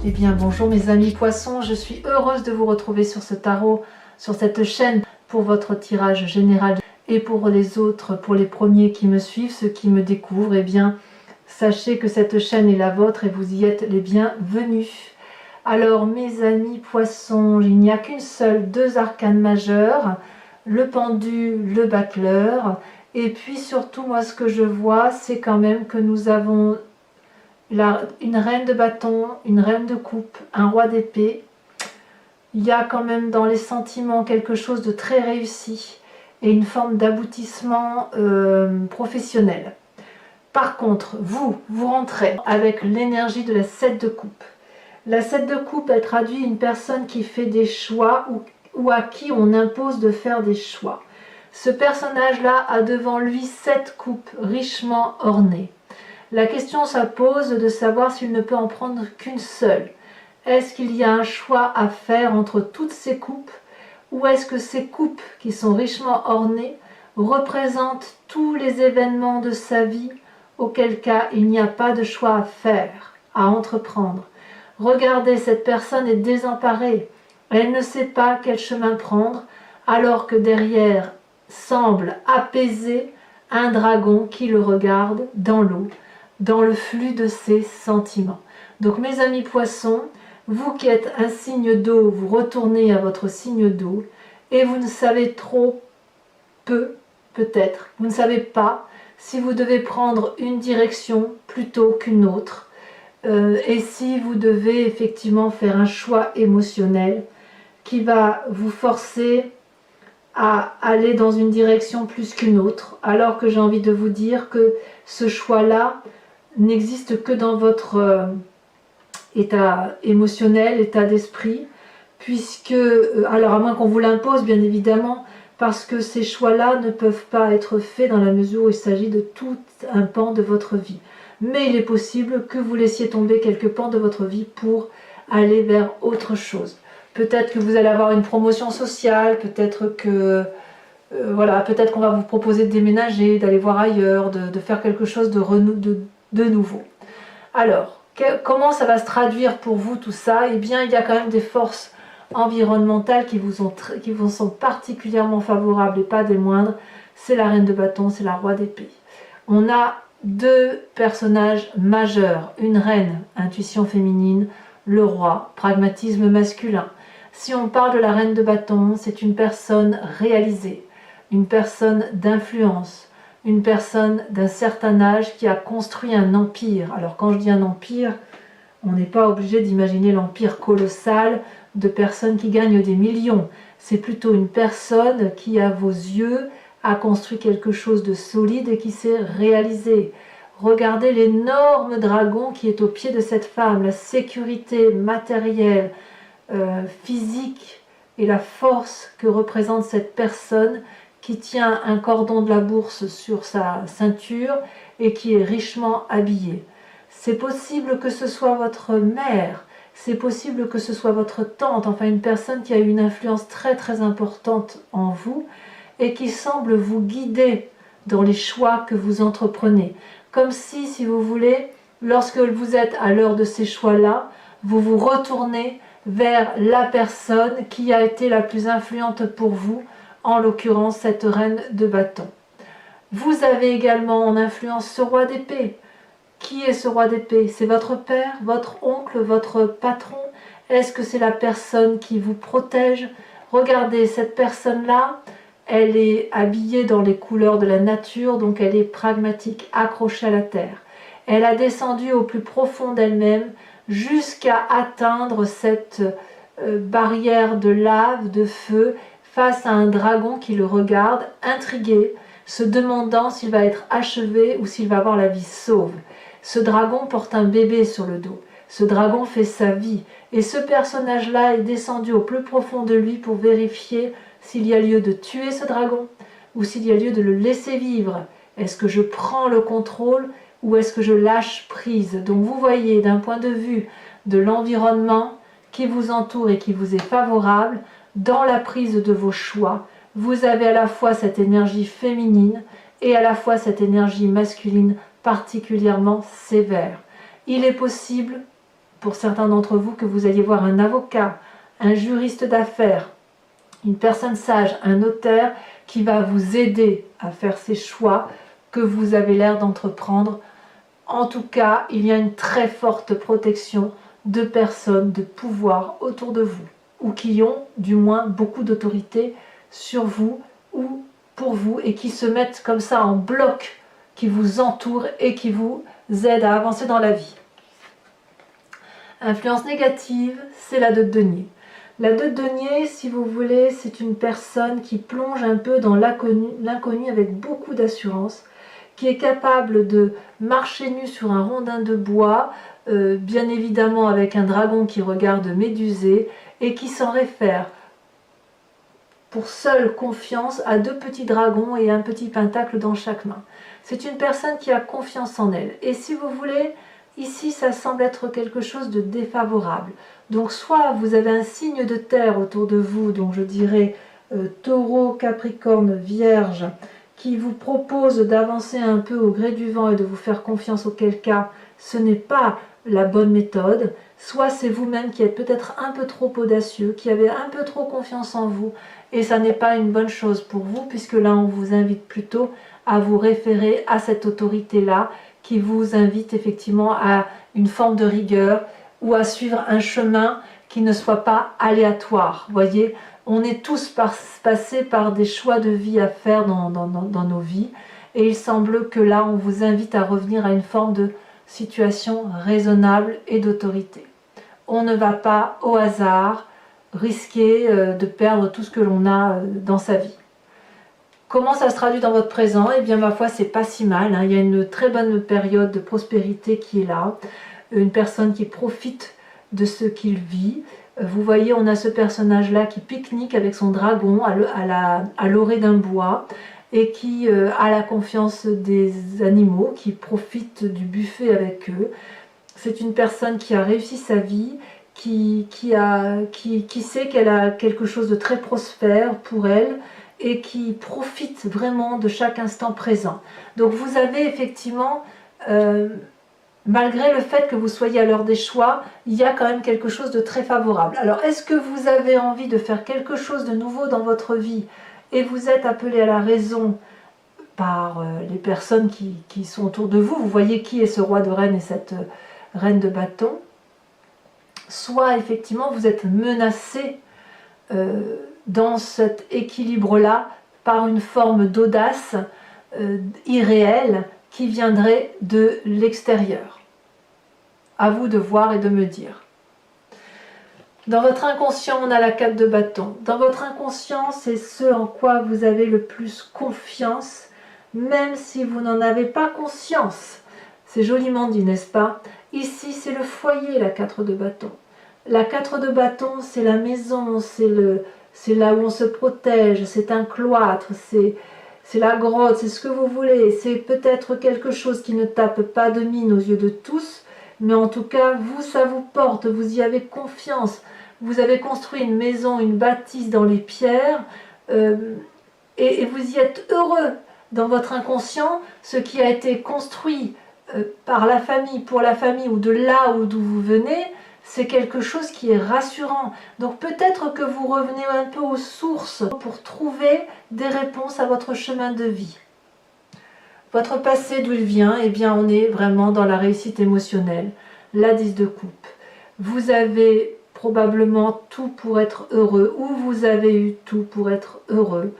Eh bien bonjour mes amis poissons, je suis heureuse de vous retrouver sur ce tarot, sur cette chaîne pour votre tirage général et pour les autres, pour les premiers qui me suivent, ceux qui me découvrent, eh bien sachez que cette chaîne est la vôtre et vous y êtes les bienvenus. Alors mes amis poissons, il n'y a qu'une seule, deux arcanes majeures, le pendu, le battleur, et puis surtout moi ce que je vois c'est quand même que nous avons une reine de bâton, une reine de coupe, un roi d'épée. Il y a quand même dans les sentiments quelque chose de très réussi et une forme d'aboutissement professionnel. Par contre, vous rentrez avec l'énergie de la 7 de coupe. La 7 de coupe, elle traduit une personne qui fait des choix ou à qui on impose de faire des choix. Ce personnage-là a devant lui 7 coupes richement ornées. La question se pose de savoir s'il ne peut en prendre qu'une seule. Est-ce qu'il y a un choix à faire entre toutes ces coupes, ou est-ce que ces coupes qui sont richement ornées représentent tous les événements de sa vie, auquel cas il n'y a pas de choix à faire, à entreprendre. Regardez, cette personne est désemparée, elle ne sait pas quel chemin prendre, alors que derrière semble apaisé un dragon qui le regarde dans l'eau, dans le flux de ses sentiments. Donc mes amis poissons, vous qui êtes un signe d'eau, vous retournez à votre signe d'eau et vous ne savez trop peu, peut-être, vous ne savez pas si vous devez prendre une direction plutôt qu'une autre et si vous devez effectivement faire un choix émotionnel qui va vous forcer à aller dans une direction plus qu'une autre, alors que j'ai envie de vous dire que ce choix-là n'existe que dans votre état émotionnel, état d'esprit, puisque, alors à moins qu'on vous l'impose bien évidemment, parce que ces choix-là ne peuvent pas être faits dans la mesure où il s'agit de tout un pan de votre vie. Mais il est possible que vous laissiez tomber quelques pans de votre vie pour aller vers autre chose. Peut-être que vous allez avoir une promotion sociale, peut-être que voilà, peut-être qu'on va vous proposer de déménager, d'aller voir ailleurs, de faire quelque chose de nouveau. Alors, comment ça va se traduire pour vous tout ça? Eh bien, il y a quand même des forces environnementales qui vous sont particulièrement favorables et pas des moindres. C'est la reine de bâton, c'est la roi d'épée. On a deux personnages majeurs, une reine, intuition féminine, le roi, pragmatisme masculin. Si on parle de la reine de bâton, c'est une personne réalisée, une personne d'influence, une personne d'un certain âge qui a construit un empire. Alors quand je dis un empire, on n'est pas obligé d'imaginer l'empire colossal de personnes qui gagnent des millions. C'est plutôt une personne qui, à vos yeux, a construit quelque chose de solide et qui s'est réalisé. Regardez l'énorme dragon qui est au pied de cette femme, la sécurité matérielle, physique et la force que représente cette personne qui tient un cordon de la bourse sur sa ceinture et qui est richement habillée. C'est possible que ce soit votre mère, c'est possible que ce soit votre tante, enfin une personne qui a eu une influence très très importante en vous et qui semble vous guider dans les choix que vous entreprenez. Comme si vous voulez, lorsque vous êtes à l'heure de ces choix-là, vous vous retournez vers la personne qui a été la plus influente pour vous, en l'occurrence cette reine de bâton. Vous avez également en influence ce roi d'épée. Qui est ce roi d'épée? C'est votre père, votre oncle, votre patron? Est-ce que c'est la personne qui vous protège? Regardez, cette personne-là, elle est habillée dans les couleurs de la nature, donc elle est pragmatique, accrochée à la terre. Elle a descendu au plus profond d'elle-même jusqu'à atteindre cette barrière de lave, de feu, face à un dragon qui le regarde, intrigué, se demandant s'il va être achevé ou s'il va avoir la vie sauve. Ce dragon porte un bébé sur le dos. Ce dragon fait sa vie. Et ce personnage-là est descendu au plus profond de lui pour vérifier s'il y a lieu de tuer ce dragon ou s'il y a lieu de le laisser vivre. Est-ce que je prends le contrôle ou est-ce que je lâche prise? Donc vous voyez, d'un point de vue de l'environnement qui vous entoure et qui vous est favorable, dans la prise de vos choix, vous avez à la fois cette énergie féminine et à la fois cette énergie masculine particulièrement sévère. Il est possible pour certains d'entre vous, que vous alliez voir un avocat, un juriste d'affaires, une personne sage, un notaire qui va vous aider à faire ces choix que vous avez l'air d'entreprendre. En tout cas, il y a une très forte protection de personnes de pouvoir autour de vous, ou qui ont du moins beaucoup d'autorité sur vous ou pour vous, et qui se mettent comme ça en bloc, qui vous entourent et qui vous aident à avancer dans la vie. Influence négative, c'est la 2 de denier. La 2 de denier, si vous voulez, c'est une personne qui plonge un peu dans l'inconnu avec beaucoup d'assurance, qui est capable de marcher nu sur un rondin de bois, bien évidemment avec un dragon qui regarde médusé, et qui s'en réfère pour seule confiance à 2 petits dragons et un petit pentacle dans chaque main. C'est une personne qui a confiance en elle. Et si vous voulez, ici ça semble être quelque chose de défavorable. Donc soit vous avez un signe de terre autour de vous, donc je dirais Taureau, Capricorne, Vierge, qui vous propose d'avancer un peu au gré du vent et de vous faire confiance, auquel cas ce n'est pas la bonne méthode. Soit c'est vous-même qui êtes peut-être un peu trop audacieux, qui avez un peu trop confiance en vous, et ça n'est pas une bonne chose pour vous, puisque là on vous invite plutôt à vous référer à cette autorité-là, qui vous invite effectivement à une forme de rigueur, ou à suivre un chemin qui ne soit pas aléatoire. Vous voyez, on est tous passés par des choix de vie à faire dans nos vies, et il semble que là on vous invite à revenir à une forme de situation raisonnable et d'autorité. On ne va pas au hasard risquer de perdre tout ce que l'on a dans sa vie. Comment ça se traduit dans votre présent? Eh bien, ma foi, c'est pas si mal, hein. Il y a une très bonne période de prospérité qui est là. Une personne qui profite de ce qu'il vit. Vous voyez, on a ce personnage-là qui pique-nique avec son dragon à l'orée d'un bois, et qui a la confiance des animaux, qui profite du buffet avec eux. C'est une personne qui a réussi sa vie, qui sait qu'elle a quelque chose de très prospère pour elle, et qui profite vraiment de chaque instant présent. Donc vous avez effectivement, malgré le fait que vous soyez à l'heure des choix, il y a quand même quelque chose de très favorable. Alors est-ce que vous avez envie de faire quelque chose de nouveau dans votre vie, et vous êtes appelé à la raison par les personnes qui sont autour de vous? Vous voyez qui est ce roi de reine et cette reine de bâton. Soit effectivement vous êtes menacé dans cet équilibre-là par une forme d'audace irréelle qui viendrait de l'extérieur. À vous de voir et de me dire. Dans votre inconscient, on a la 4 de bâton. Dans votre inconscient, c'est ce en quoi vous avez le plus confiance, même si vous n'en avez pas conscience. C'est joliment dit, n'est-ce pas? Ici, c'est le foyer, la 4 de bâton. La 4 de bâton, c'est la maison, c'est là où on se protège, c'est un cloître, c'est la grotte, c'est ce que vous voulez. C'est peut-être quelque chose qui ne tape pas de mine aux yeux de tous, mais en tout cas, vous, ça vous porte, vous y avez confiance. Vous avez construit une maison, une bâtisse dans les pierres, et vous y êtes heureux. Dans votre inconscient, ce qui a été construit par la famille, pour la famille, ou de là d'où vous venez, c'est quelque chose qui est rassurant. Donc peut-être que vous revenez un peu aux sources pour trouver des réponses à votre chemin de vie. Votre passé, d'où il vient? Eh bien, on est vraiment dans la réussite émotionnelle. La 10 de coupe. Vous avez probablement tout pour être heureux, ou vous avez eu tout pour être heureux,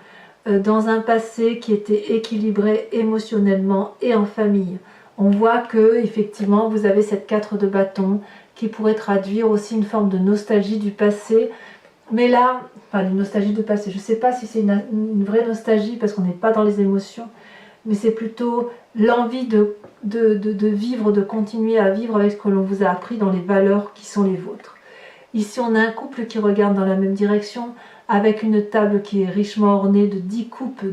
dans un passé qui était équilibré émotionnellement et en famille. On voit que, effectivement, vous avez cette 4 de bâton, qui pourrait traduire aussi une forme de nostalgie du passé. Mais là, enfin une nostalgie du passé, je ne sais pas si c'est une vraie nostalgie, parce qu'on n'est pas dans les émotions, mais c'est plutôt l'envie de vivre, de continuer à vivre avec ce que l'on vous a appris dans les valeurs qui sont les vôtres. Ici, on a un couple qui regarde dans la même direction, avec une table qui est richement ornée de 10 coupes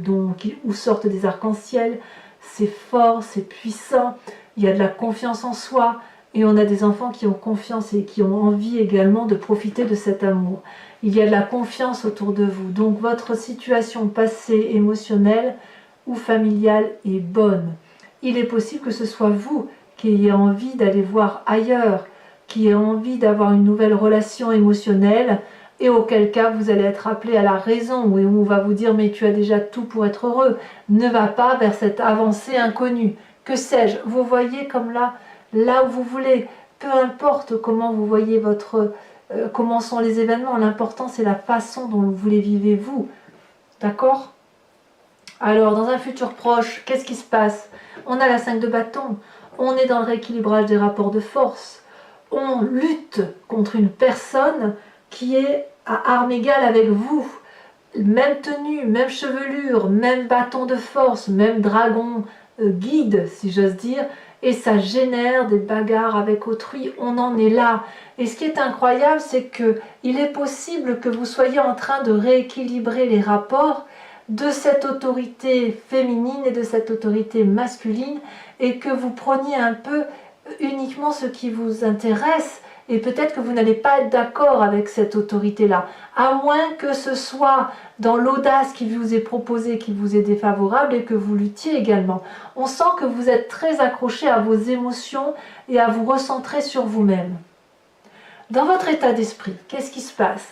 où sortent des arcs-en-ciel. C'est fort, c'est puissant, il y a de la confiance en soi, et on a des enfants qui ont confiance et qui ont envie également de profiter de cet amour. Il y a de la confiance autour de vous. Donc votre situation passée, émotionnelle ou familiale est bonne. Il est possible que ce soit vous qui ayez envie d'aller voir ailleurs, qui a envie d'avoir une nouvelle relation émotionnelle, et auquel cas vous allez être appelé à la raison, où on va vous dire mais tu as déjà tout pour être heureux, ne va pas vers cette avancée inconnue, que sais-je, vous voyez comme là où vous voulez, peu importe comment vous voyez comment sont les événements, l'important c'est la façon dont vous les vivez vous, d'accord? Alors dans un futur proche, qu'est-ce qui se passe? On a la 5 de bâton, on est dans le rééquilibrage des rapports de force, on lutte contre une personne qui est à armes égales avec vous, même tenue, même chevelure, même bâton de force, même dragon guide, si j'ose dire, et ça génère des bagarres avec autrui, on en est là. Et ce qui est incroyable, c'est que il est possible que vous soyez en train de rééquilibrer les rapports de cette autorité féminine et de cette autorité masculine, et que vous preniez un peu uniquement ce qui vous intéresse, et peut-être que vous n'allez pas être d'accord avec cette autorité-là, à moins que ce soit dans l'audace qui vous est proposée, qui vous est défavorable, et que vous luttiez également. On sent que vous êtes très accroché à vos émotions et à vous recentrer sur vous-même. Dans votre état d'esprit, qu'est-ce qui se passe?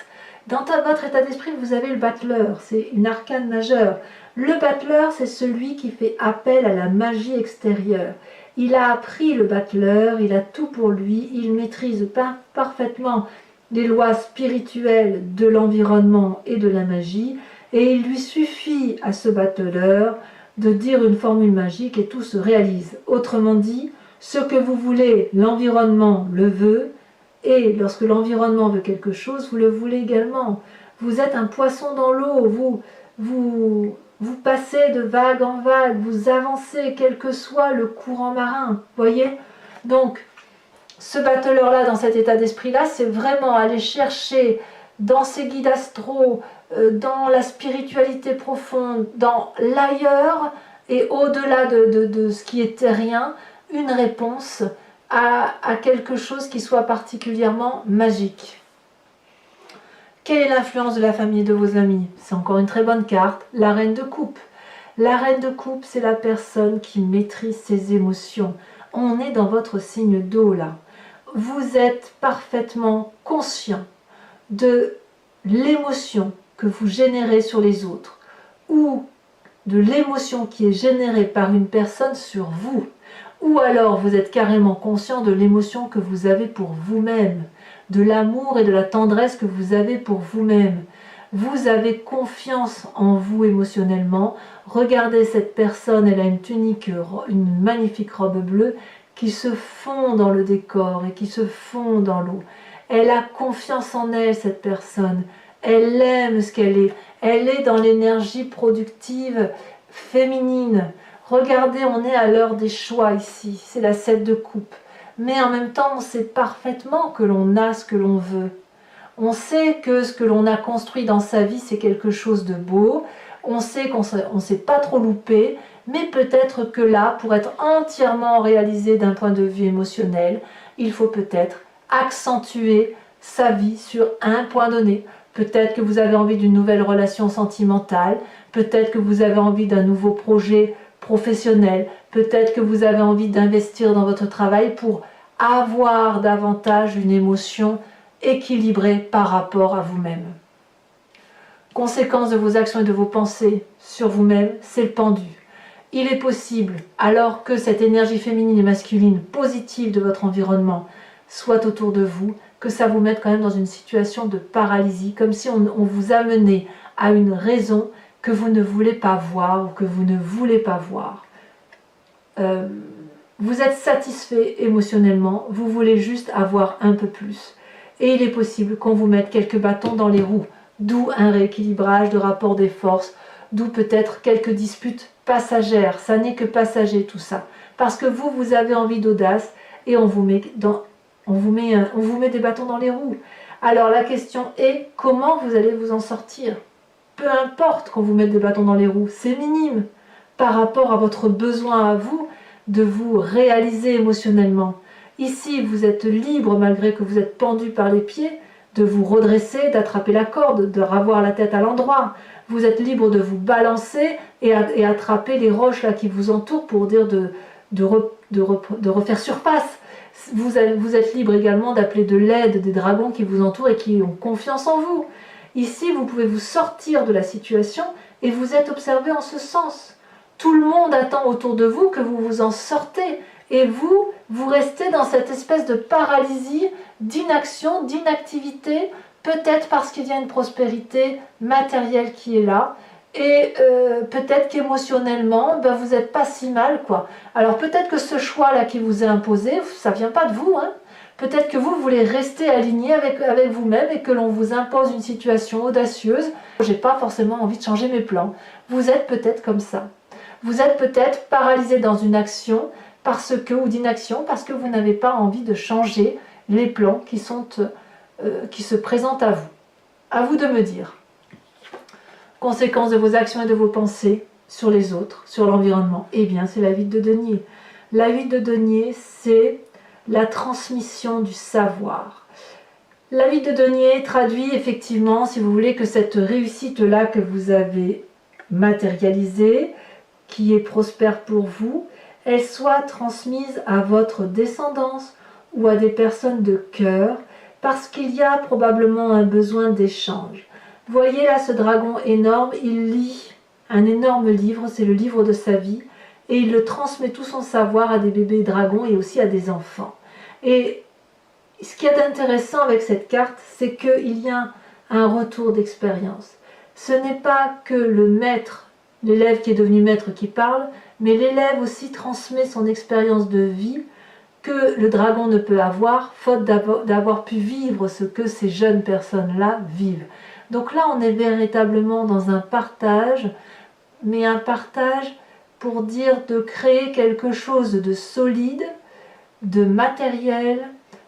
Dans votre état d'esprit, vous avez le battleur, c'est une arcane majeure. Le battleur, c'est celui qui fait appel à la magie extérieure. Il a appris le battleur, il a tout pour lui, il maîtrise parfaitement les lois spirituelles de l'environnement et de la magie, et il lui suffit à ce battleur de dire une formule magique et tout se réalise. Autrement dit, ce que vous voulez, l'environnement le veut, et lorsque l'environnement veut quelque chose, vous le voulez également. Vous êtes un poisson dans l'eau, vous passez de vague en vague, vous avancez quel que soit le courant marin, voyez? Donc, ce battleur-là, dans cet état d'esprit-là, c'est vraiment aller chercher dans ses guides astraux, dans la spiritualité profonde, dans l'ailleurs et au-delà de ce qui est terrien, une réponse à quelque chose qui soit particulièrement magique. Quelle est l'influence de la famille et de vos amis? C'est encore une très bonne carte, la reine de coupe. La reine de coupe, c'est la personne qui maîtrise ses émotions. On est dans votre signe d'eau là. Vous êtes parfaitement conscient de l'émotion que vous générez sur les autres ou de l'émotion qui est générée par une personne sur vous. Ou alors vous êtes carrément conscient de l'émotion que vous avez pour vous-même, de l'amour et de la tendresse que vous avez pour vous-même. Vous avez confiance en vous émotionnellement. Regardez cette personne, elle a une tunique, une magnifique robe bleue qui se fond dans le décor et qui se fond dans l'eau. Elle a confiance en elle, cette personne. Elle aime ce qu'elle est. Elle est dans l'énergie productive féminine. Regardez, on est à l'heure des choix ici. C'est la 7 de coupe. Mais en même temps, on sait parfaitement que l'on a ce que l'on veut. On sait que ce que l'on a construit dans sa vie, c'est quelque chose de beau. On sait qu'on ne s'est pas trop loupé. Mais peut-être que là, pour être entièrement réalisé d'un point de vue émotionnel, il faut peut-être accentuer sa vie sur un point donné. Peut-être que vous avez envie d'une nouvelle relation sentimentale. Peut-être que vous avez envie d'un nouveau projet professionnel. Peut-être que vous avez envie d'investir dans votre travail pour avoir davantage une émotion équilibrée par rapport à vous-même. Conséquence de vos actions et de vos pensées sur vous-même, c'est le pendu. Il est possible, alors que cette énergie féminine et masculine positive de votre environnement soit autour de vous, que ça vous mette quand même dans une situation de paralysie, comme si on vous amenait à une raison que vous ne voulez pas voir ou que vous ne voulez pas voir. Vous êtes satisfait émotionnellement, vous voulez juste avoir un peu plus. Et il est possible qu'on vous mette quelques bâtons dans les roues, d'où un rééquilibrage de rapport des forces, d'où peut-être quelques disputes passagères. Ça n'est que passager tout ça. Parce que vous avez envie d'audace et on vous met des bâtons dans les roues. Alors la question est, comment vous allez vous en sortir? Peu importe qu'on vous mette des bâtons dans les roues, c'est minime par rapport à votre besoin à vous de vous réaliser émotionnellement. Ici, vous êtes libre, malgré que vous êtes pendu par les pieds, de vous redresser, d'attraper la corde, de ravoir la tête à l'endroit. Vous êtes libre de vous balancer et attraper les roches là qui vous entourent pour dire de refaire surface. Vous êtes libre également d'appeler de l'aide des dragons qui vous entourent et qui ont confiance en vous. Ici, vous pouvez vous sortir de la situation et vous êtes observé en ce sens. Tout le monde attend autour de vous que vous vous en sortez. Et vous, vous restez dans cette espèce de paralysie, d'inaction, d'inactivité, peut-être parce qu'il y a une prospérité matérielle qui est là, et peut-être qu'émotionnellement, ben, vous n'êtes pas si mal, quoi. Alors peut-être que ce choix-là qui vous est imposé, ça ne vient pas de vous, hein. Peut-être que vous voulez rester aligné avec vous-même et que l'on vous impose une situation audacieuse. J'ai pas forcément envie de changer mes plans. Vous êtes peut-être comme ça. Vous êtes peut-être paralysé dans une action ou d'inaction parce que vous n'avez pas envie de changer les plans qui se présentent à vous. À vous de me dire. Conséquence de vos actions et de vos pensées sur les autres, sur l'environnement. Eh bien, c'est la vide de denier. La vide de denier, c'est la transmission du savoir. La vide de denier traduit effectivement, si vous voulez, que cette réussite-là que vous avez matérialisée, qui est prospère pour vous, elle soit transmise à votre descendance ou à des personnes de cœur, parce qu'il y a probablement un besoin d'échange. Voyez là ce dragon énorme, il lit un énorme livre, c'est le livre de sa vie, et il le transmet tout son savoir à des bébés dragons et aussi à des enfants. Et ce qu'il y a d'intéressant avec cette carte, c'est qu'il y a un retour d'expérience. Ce n'est pas que le maître, l'élève qui est devenu maître qui parle, mais l'élève aussi transmet son expérience de vie que le dragon ne peut avoir, faute d'avoir pu vivre ce que ces jeunes personnes-là vivent. Donc là, on est véritablement dans un partage, mais un partage pour dire de créer quelque chose de solide, de matériel,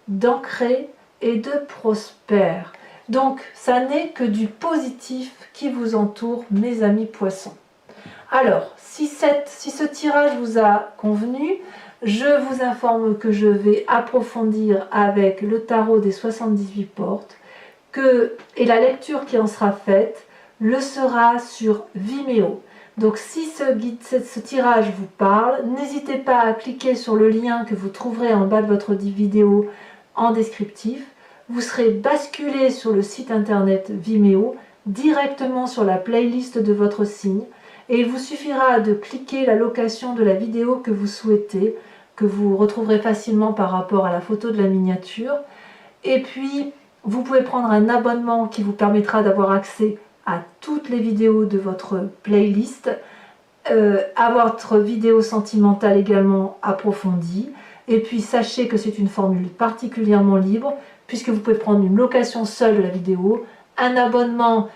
d'ancré et de prospère. Donc, ça n'est que du positif qui vous entoure, mes amis poissons. Alors, si ce tirage vous a convenu, je vous informe que je vais approfondir avec le tarot des 78 portes, et la lecture qui en sera faite le sera sur Vimeo. Donc si ce tirage vous parle, n'hésitez pas à cliquer sur le lien que vous trouverez en bas de votre vidéo en descriptif. Vous serez basculé sur le site internet Vimeo, directement sur la playlist de votre signe, et il vous suffira de cliquer la location de la vidéo que vous souhaitez, que vous retrouverez facilement par rapport à la photo de la miniature. Et puis, vous pouvez prendre un abonnement qui vous permettra d'avoir accès à toutes les vidéos de votre playlist, à votre vidéo sentimentale également approfondie. Et puis, sachez que c'est une formule particulièrement libre, puisque vous pouvez prendre une location seule de la vidéo, un abonnement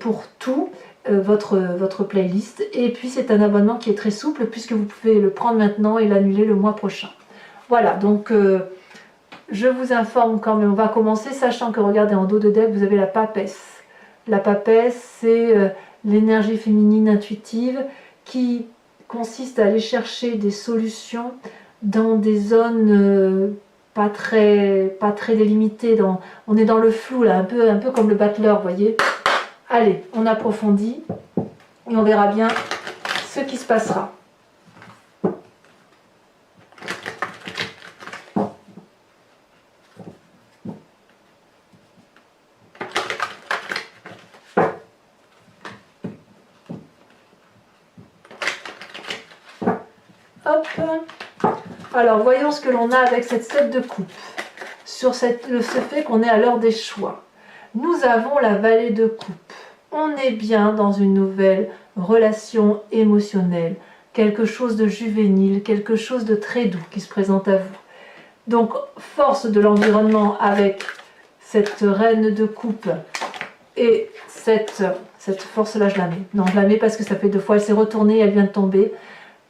pour tout, votre playlist, et puis c'est un abonnement qui est très souple puisque vous pouvez le prendre maintenant et l'annuler le mois prochain. Voilà, donc je vous informe quand même, on va commencer sachant que regardez en dos de deck vous avez la papesse. La papesse, c'est l'énergie féminine intuitive qui consiste à aller chercher des solutions dans des zones pas très délimitées, on est dans le flou là, un peu comme le battleur, vous voyez. Allez, on approfondit et on verra bien ce qui se passera. Hop. Alors, voyons ce que l'on a avec cette 7 de coupe. Sur ce fait qu'on est à l'heure des choix. Nous avons la vallée de coupe. On est bien dans une nouvelle relation émotionnelle, quelque chose de juvénile, quelque chose de très doux qui se présente à vous. Donc, force de l'environnement avec cette reine de coupe et cette force-là, je la mets. Non, je la mets parce que ça fait 2 fois, elle s'est retournée, elle vient de tomber.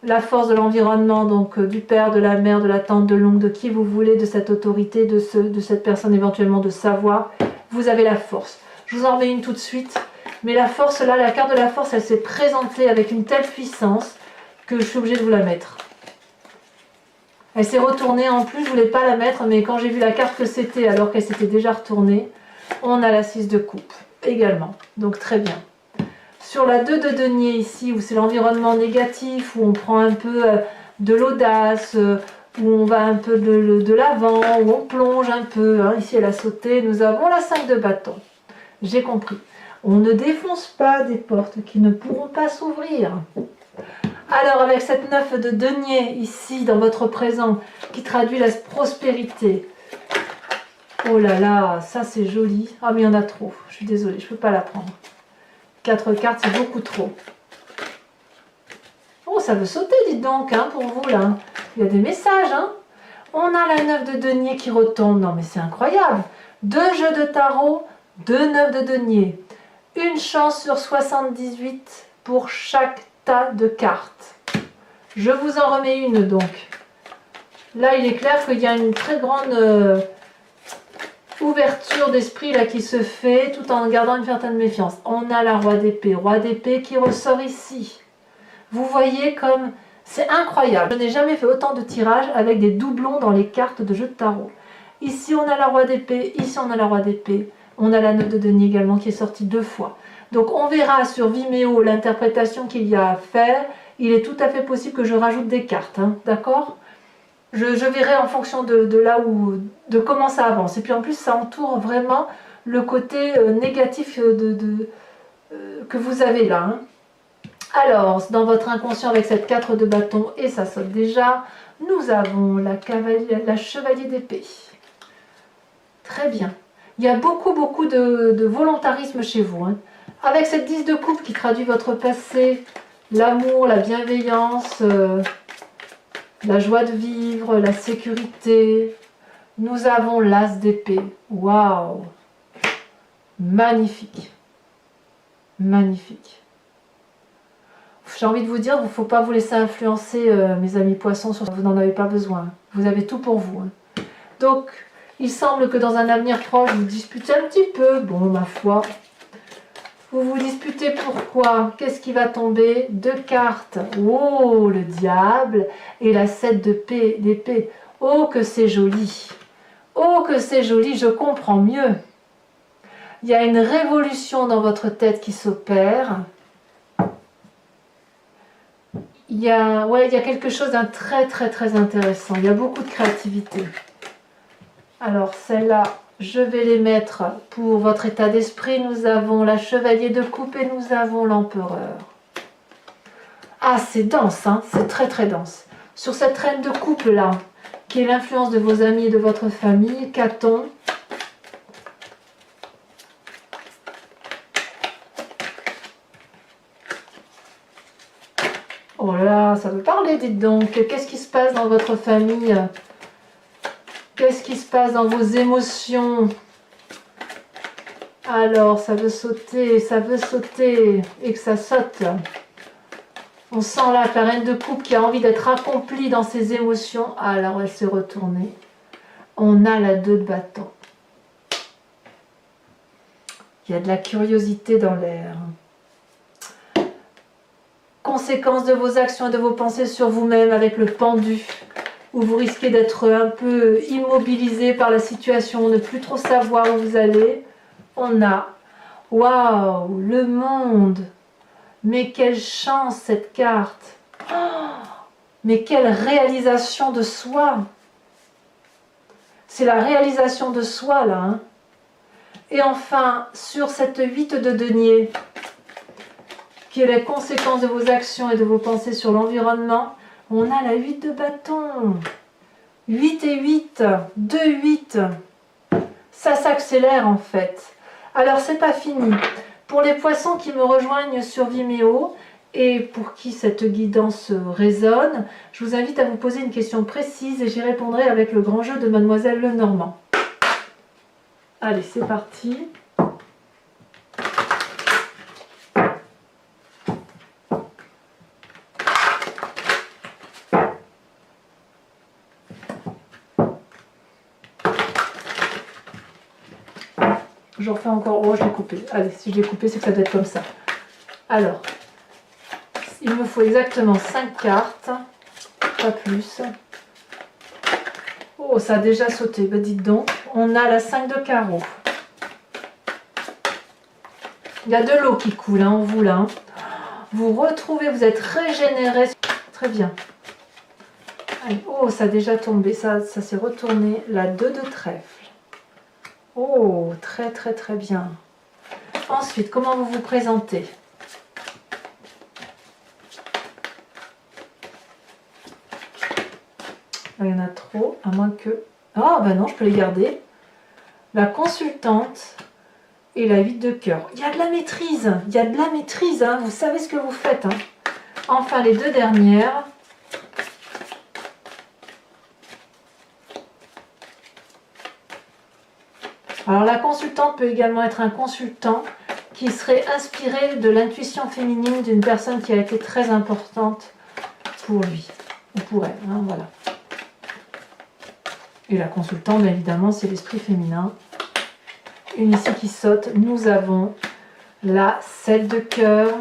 La force de l'environnement, donc du père, de la mère, de la tante, de l'oncle, de qui vous voulez, de cette autorité, de cette personne éventuellement de savoir, vous avez la force. Je vous en remets une tout de suite. Mais la force là, la carte de la force, elle s'est présentée avec une telle puissance que je suis obligée de vous la mettre. Elle s'est retournée en plus, je ne voulais pas la mettre, mais quand j'ai vu la carte que c'était, alors qu'elle s'était déjà retournée, on a la 6 de coupe également. Donc très bien. Sur la 2 de denier ici, où c'est l'environnement négatif, où on prend un peu de l'audace, où on va un peu de l'avant, où on plonge un peu. Hein. Ici, elle a sauté. Nous avons la 5 de bâton. J'ai compris. On ne défonce pas des portes qui ne pourront pas s'ouvrir. Alors, avec cette 9 de denier, ici, dans votre présent, qui traduit la prospérité. Oh là là, ça c'est joli. Ah, mais il y en a trop. Je suis désolée, je ne peux pas la prendre. 4 cartes, c'est beaucoup trop. Oh, ça veut sauter, dites donc, hein, pour vous, là. Il y a des messages, hein. On a la 9 de denier qui retombe. Non, mais c'est incroyable. 2 jeux de tarot, 2 9 de denier. Une chance sur 78 pour chaque tas de cartes. Je vous en remets une, donc. Là, il est clair qu'il y a une très grande ouverture d'esprit là qui se fait, tout en gardant une certaine méfiance. On a la roi d'épée qui ressort ici. Vous voyez comme c'est incroyable. Je n'ai jamais fait autant de tirages avec des doublons dans les cartes de jeu de tarot. Ici on a la roi d'épée, ici on a la roi d'épée. On a la 9 de denier également qui est sortie 2 fois. Donc on verra sur Vimeo l'interprétation qu'il y a à faire. Il est tout à fait possible que je rajoute des cartes, hein, d'accord ? Je verrai en fonction de là où, de comment ça avance. Et puis en plus ça entoure vraiment le côté négatif que vous avez là, hein. Alors, dans votre inconscient avec cette 4 de bâton, et ça saute déjà, nous avons la chevalier d'épée. Très bien. Il y a beaucoup de volontarisme chez vous, hein. Avec cette 10 de coupe qui traduit votre passé, l'amour, la bienveillance, la joie de vivre, la sécurité. Nous avons l'as d'épée. Waouh! Magnifique. Magnifique. J'ai envie de vous dire, il ne faut pas vous laisser influencer, mes amis poissons, vous n'en avez pas besoin. Vous avez tout pour vous, hein. Donc, il semble que dans un avenir proche, vous disputez un petit peu. Bon, ma foi. Vous vous disputez pourquoi? Qu'est-ce qui va tomber? 2 cartes. Oh, le diable. Et la 7 d'épée. Oh, que c'est joli. Oh, que c'est joli, je comprends mieux. Il y a une révolution dans votre tête qui s'opère. Il y a quelque chose d'un très intéressant. Il y a beaucoup de créativité. Alors, celle-là, je vais les mettre pour votre état d'esprit. Nous avons la chevalier de coupe et nous avons l'empereur. Ah, c'est dense, hein, c'est très dense. Sur cette reine de coupe là, qui est l'influence de vos amis et de votre famille, qu'a-t-on? Oh là là, ça veut parler, dites donc. Qu'est-ce qui se passe dans votre famille? Qu'est-ce qui se passe dans vos émotions? Alors, ça veut sauter, et que ça saute. On sent là que la reine de coupe qui a envie d'être accomplie dans ses émotions. Alors, elle s'est retournée. On a la 2 de bâton. Il y a de la curiosité dans l'air. Conséquence de vos actions et de vos pensées sur vous-même avec le pendu, où vous risquez d'être un peu immobilisé par la situation, ne plus trop savoir où vous allez. On a, waouh, le monde. Mais quelle chance cette carte. Oh, mais quelle réalisation de soi. C'est la réalisation de soi là, hein. Et enfin, sur cette 8 de denier, qui est la conséquence de vos actions et de vos pensées sur l'environnement, on a la 8 de bâton. 8 et 8, 2, 8. Ça s'accélère en fait. Alors c'est pas fini. Pour les poissons qui me rejoignent sur Vimeo et pour qui cette guidance résonne, je vous invite à vous poser une question précise et j'y répondrai avec le grand jeu de Mademoiselle Lenormand. Allez, c'est parti. J'en fais encore. Oh, je l'ai coupé. Allez, si je l'ai coupé, c'est que ça doit être comme ça. Alors, il me faut exactement 5 cartes, pas plus. Oh, ça a déjà sauté. Ben, dites donc, on a la 5 de carreau. Il y a de l'eau qui coule en vous là. Vous retrouvez, vous êtes régénéré. Très bien. Allez, oh, ça a déjà tombé, ça s'est retourné. La 2 de trèfle. Oh, très très très bien. Ensuite, comment vous vous présentez? Il y en a trop, à moins que... Oh, ben non, je peux les garder. La consultante et la 8 de cœur. Il y a de la maîtrise, il y a de la maîtrise, hein. Vous savez ce que vous faites. Hein. Enfin, les 2 dernières. Alors, la consultante peut également être un consultant qui serait inspiré de l'intuition féminine d'une personne qui a été très importante pour lui, ou pour elle, hein, voilà. Et la consultante, bien évidemment, c'est l'esprit féminin. Une ici qui saute. Nous avons la 7 de cœur.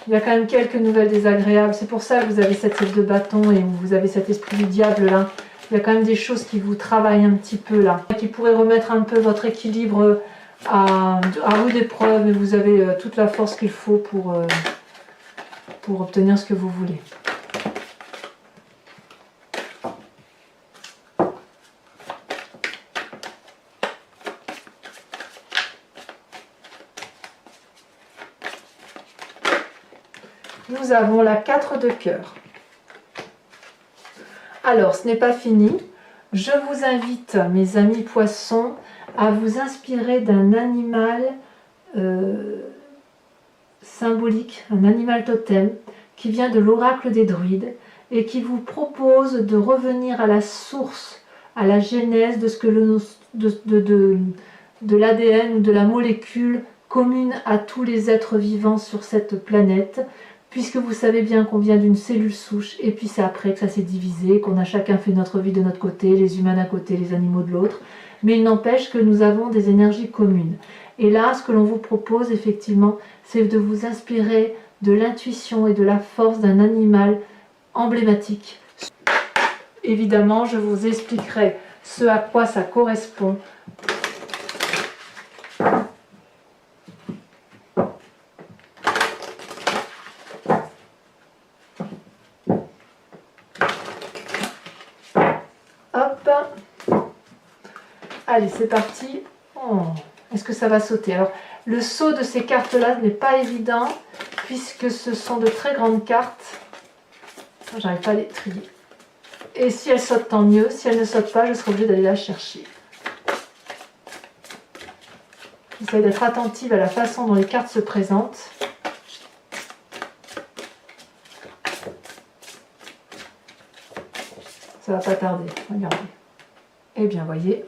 Il y a quand même quelques nouvelles désagréables. C'est pour ça que vous avez cette 7 de bâton et vous avez cet esprit du diable là. Il y a quand même des choses qui vous travaillent un petit peu là. Qui pourraient remettre un peu votre équilibre à rude épreuve. Et vous avez toute la force qu'il faut pour obtenir ce que vous voulez. Nous avons la 4 de cœur. Alors, ce n'est pas fini. Je vous invite, mes amis poissons, à vous inspirer d'un animal symbolique, un animal totem, qui vient de l'oracle des druides et qui vous propose de revenir à la source, à la genèse de ce que de l'ADN ou de la molécule commune à tous les êtres vivants sur cette planète, puisque vous savez bien qu'on vient d'une cellule souche, et puis c'est après que ça s'est divisé, qu'on a chacun fait notre vie de notre côté, les humains d'un côté, les animaux de l'autre, mais il n'empêche que nous avons des énergies communes. Et là, ce que l'on vous propose, effectivement, c'est de vous inspirer de l'intuition et de la force d'un animal emblématique. Évidemment, je vous expliquerai ce à quoi ça correspond. Hop. Allez, c'est parti. Oh, est-ce que ça va sauter? Alors, le saut de ces cartes-là n'est pas évident, puisque ce sont de très grandes cartes. J'arrive pas à les trier. Et si elles sautent, tant mieux. Si elles ne sautent pas, je serai obligée d'aller la chercher. J'essaie d'être attentive à la façon dont les cartes se présentent. Ça va pas tarder, regardez. Eh bien, voyez,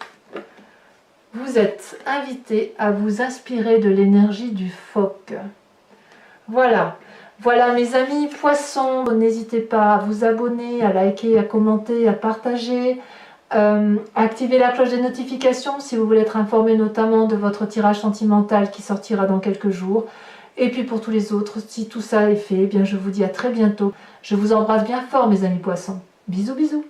vous êtes invité à vous inspirer de l'énergie du phoque. Voilà, voilà mes amis poissons, n'hésitez pas à vous abonner, à liker, à commenter, à partager, à activer la cloche des notifications si vous voulez être informé notamment de votre tirage sentimental qui sortira dans quelques jours. Et puis pour tous les autres, si tout ça est fait, eh bien je vous dis à très bientôt. Je vous embrasse bien fort mes amis poissons. Bisous bisous.